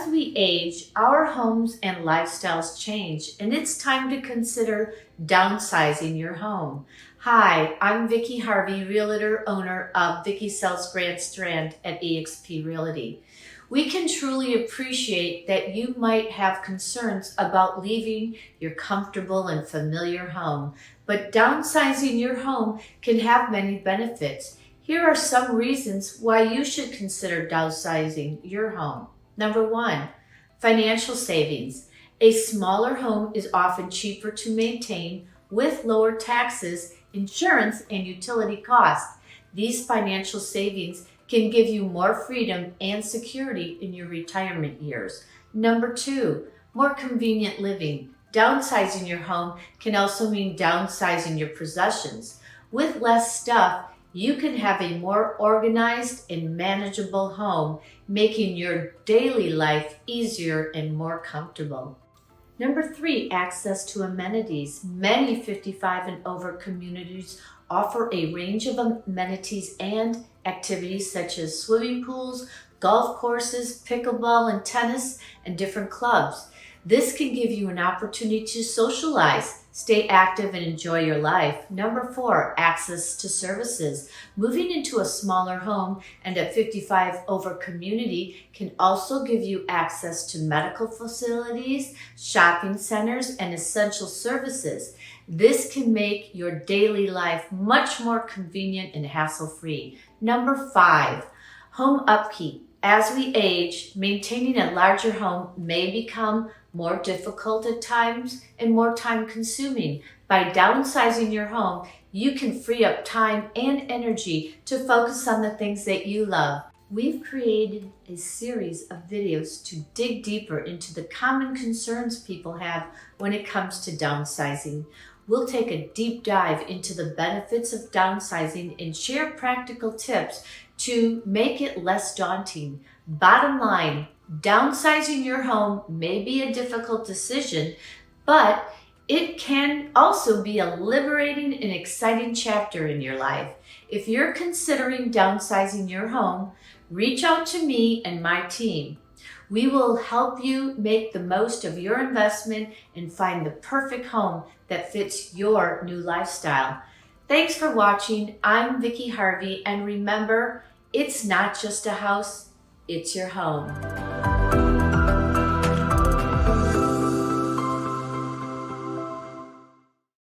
As we age, our homes and lifestyles change, and it's time to consider downsizing your home. Hi, I'm Vicki Harvey, realtor owner of Vicki Sells Grand Strand at eXp Realty. We can truly appreciate that you might have concerns about leaving your comfortable and familiar home, but downsizing your home can have many benefits. Here are some reasons why you should consider downsizing your home. Number one, financial savings. A smaller home is often cheaper to maintain with lower taxes, insurance, and utility costs. These financial savings can give you more freedom and security in your retirement years. Number two, more convenient living. Downsizing your home can also mean downsizing your possessions. With less stuff, you can have a more organized and manageable home, making your daily life easier and more comfortable. Number three, access to amenities. Many 55 and over communities offer a range of amenities and activities such as swimming pools, golf courses, pickleball and tennis, and different clubs. This can give you an opportunity to socialize, stay active, and enjoy your life. Number four, access to services. Moving into a smaller home and a 55 over community can also give you access to medical facilities, shopping centers, and essential services. This can make your daily life much more convenient and hassle-free. Number five, home upkeep. As we age, maintaining a larger home may become more difficult at times and more time-consuming. By downsizing your home, you can free up time and energy to focus on the things that you love. We've created a series of videos to dig deeper into the common concerns people have when it comes to downsizing. We'll take a deep dive into the benefits of downsizing and share practical tips to make it less daunting. Bottom line, downsizing your home may be a difficult decision, but it can also be a liberating and exciting chapter in your life. If you're considering downsizing your home, reach out to me and my team. We will help you make the most of your investment and find the perfect home that fits your new lifestyle. Thanks for watching. I'm Vicki Harvey, and remember, it's not just a house, it's your home.